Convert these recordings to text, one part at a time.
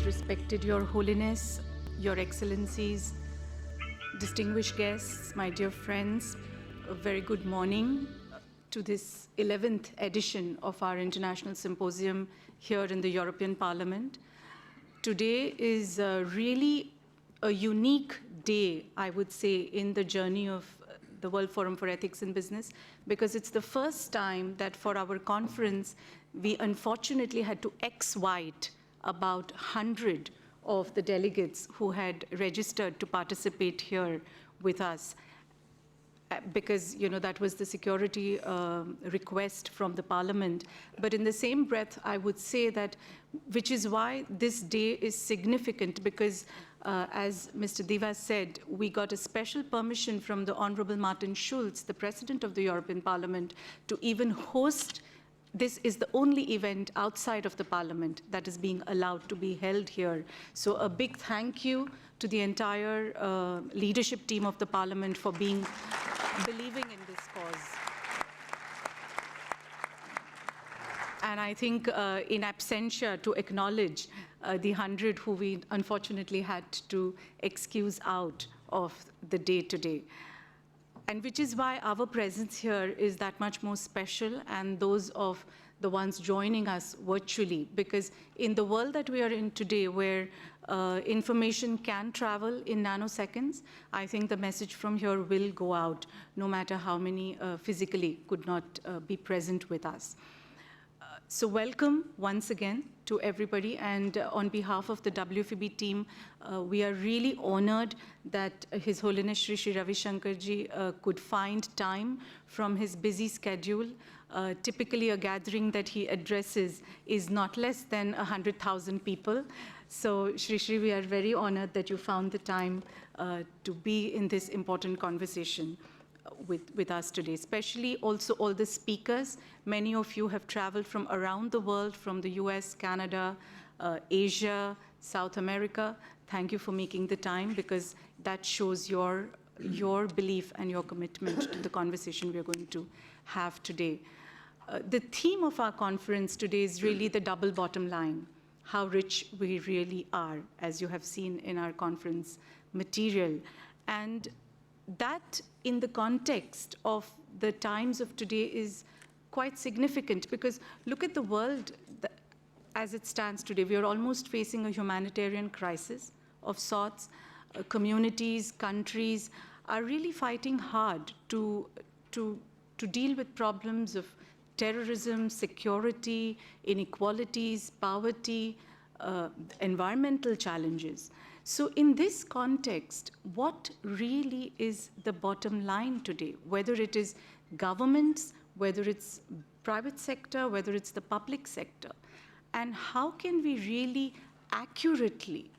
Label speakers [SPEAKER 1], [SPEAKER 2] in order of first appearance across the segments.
[SPEAKER 1] Most respected Your Holiness, Your Excellencies, distinguished guests, my dear friends, a very good morning to this 11th edition of our International Symposium here in the European Parliament. Today is really a unique day, I would say, in the journey of the World Forum for Ethics in Business, because it's the first time that for our conference, we unfortunately had to ex-white about 100 of the delegates who had registered to participate here with us, because that was the security request from the Parliament. But in the same breath, I would say that, which is why this day is significant, because as Mr. Diva said, we got a special permission from the Honorable Martin Schulz, the President of the European Parliament, to even host. This is the only event outside of the Parliament that is being allowed to be held here. So a big thank you to the entire leadership team of the Parliament for believing in this cause. And I think in absentia, to acknowledge the 100 who we unfortunately had to excuse out of the day today. And which is why our presence here is that much more special, and those of the ones joining us virtually, because in the world that we are in today, where information can travel in nanoseconds, I think the message from here will go out, no matter how many physically could not be present with us. So welcome once again to everybody, and on behalf of the WFEB team, we are really honored that His Holiness Shri Shri Ravi Shankar Ji could find time from his busy schedule. Typically a gathering that he addresses is not less than 100,000 people. So Shri Shri, we are very honored that you found the time to be in this important conversation with us today, especially also all the speakers. Many of you have traveled from around the world, from the US, Canada, Asia, South America. Thank you for making the time, because that shows your belief and your commitment to the conversation we're going to have today. The theme of our conference today is really the double bottom line, how rich we really are, as you have seen in our conference material. And that, in the context of the times of today, is quite significant, because look at the world as it stands today. We are almost facing a humanitarian crisis of sorts. Communities, countries are really fighting hard to deal with problems of terrorism, security, inequalities, poverty, environmental challenges. So in this context, what really is the bottom line today? Whether it is governments, whether it's private sector, whether it's the public sector, and how can we really accurately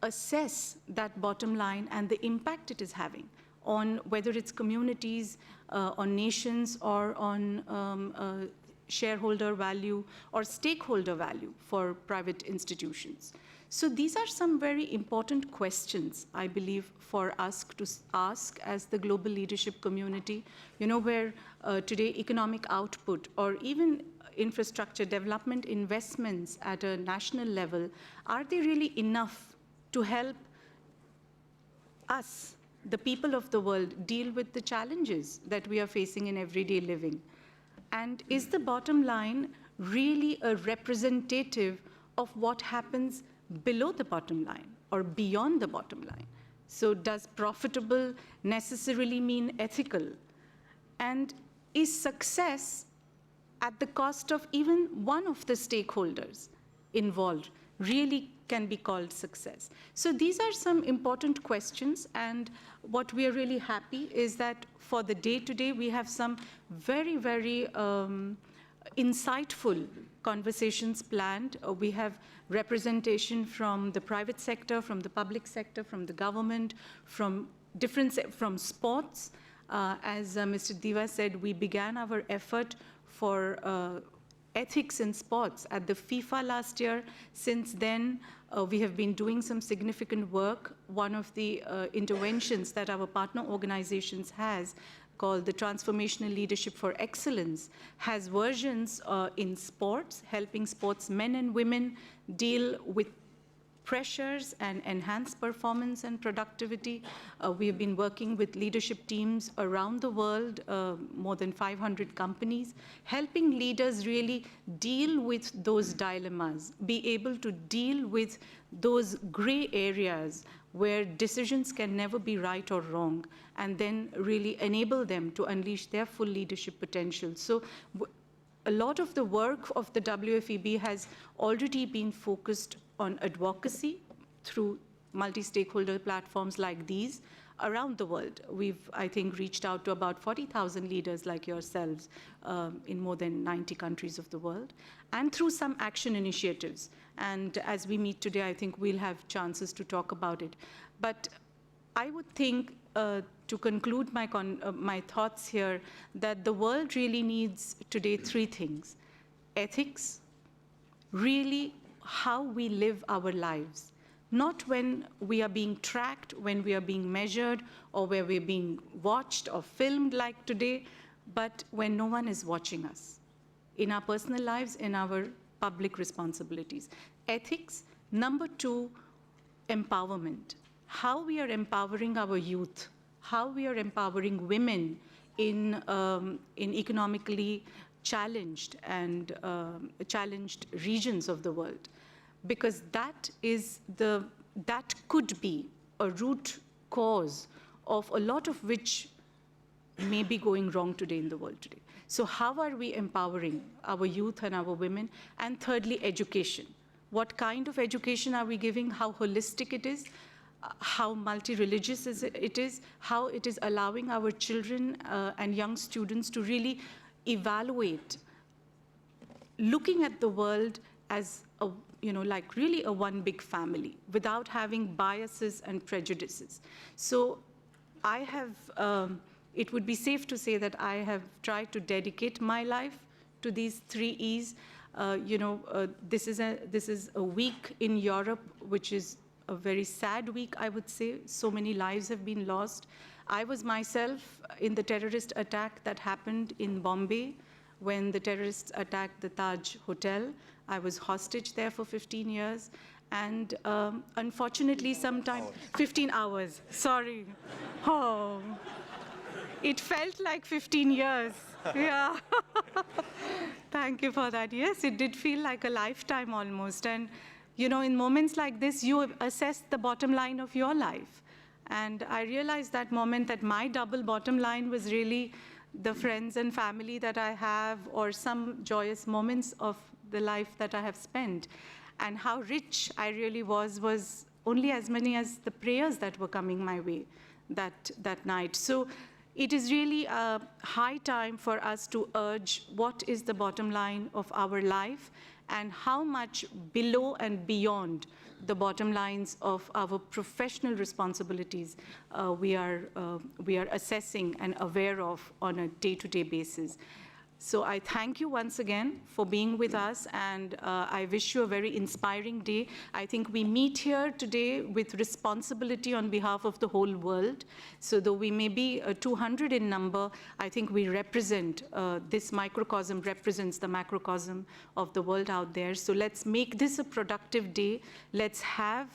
[SPEAKER 1] assess that bottom line and the impact it is having on whether it's communities, on nations, or on shareholder value or stakeholder value for private institutions. So these are some very important questions, I believe, for us to ask as the global leadership community, where today economic output or even infrastructure development investments at a national level, are they really enough to help us, the people of the world, deal with the challenges that we are facing in everyday living? And is the bottom line really a representative of what happens below the bottom line or beyond the bottom line? So does profitable necessarily mean ethical? And is success at the cost of even one of the stakeholders involved really can be called success? So these are some important questions, and what we are really happy is that for the day today, we have some very, very insightful conversations planned. We have representation from the private sector, from the public sector, from the government, from sports. As Mr. Diva said, we began our effort for ethics in sports at the FIFA last year. Since then, we have been doing some significant work. One of the interventions that our partner organizations has, called the Transformational Leadership for Excellence, has versions in sports, helping sportsmen and women deal with pressures and enhance performance and productivity. We have been working with leadership teams around the world, more than 500 companies, helping leaders really deal with those dilemmas, be able to deal with those gray areas where decisions can never be right or wrong, and then really enable them to unleash their full leadership potential. So a lot of the work of the WFEB has already been focused on advocacy through multi-stakeholder platforms like these around the world. We've, I think, reached out to about 40,000 leaders like yourselves in more than 90 countries of the world, and through some action initiatives. And as we meet today, I think we'll have chances to talk about it. But I would think, to conclude my thoughts here, that the world really needs today three things: ethics, really how we live our lives, not when we are being tracked, when we are being measured, or where we're being watched or filmed like today, but when no one is watching us, in our personal lives, in our public responsibilities. Ethics. Number two, empowerment. How we are empowering our youth, how we are empowering women in economically challenged and challenged regions of the world, because that could be a root cause of a lot of which may be going wrong today in the world today. So how are we empowering our youth and our women? And thirdly, education. What kind of education are we giving? How holistic it is? How multi-religious it is, how it is allowing our children and young students to really evaluate, looking at the world as a, like really a one big family, without having biases and prejudices. So I have, it would be safe to say that I have tried to dedicate my life to these three E's. This is a week in Europe, which is a very sad week, I would say. So many lives have been lost. I was myself in the terrorist attack that happened in Bombay when the terrorists attacked the Taj Hotel. I was hostage there for 15 years. And unfortunately, 15 hours, sorry. Oh, it felt like 15 years. Yeah. Thank you for that. Yes, it did feel like a lifetime almost. And in moments like this, you assess the bottom line of your life. And I realized that moment that my double bottom line was really the friends and family that I have, or some joyous moments of the life that I have spent. And how rich I really was only as many as the prayers that were coming my way that night. So it is really a high time for us to urge what is the bottom line of our life, and how much below and beyond the bottom lines of our professional responsibilities we are assessing and aware of on a day-to-day basis. So I thank you once again for being with us, and I wish you a very inspiring day. I think we meet here today with responsibility on behalf of the whole world. So though we may be 200 in number, I think we represent, this microcosm represents the macrocosm of the world out there. So let's make this a productive day. Let's have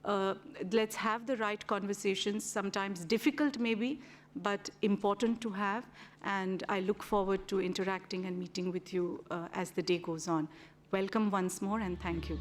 [SPEAKER 1] the right conversations, sometimes difficult maybe, but important to have. And I look forward to interacting and meeting with you as the day goes on. Welcome once more, and thank you.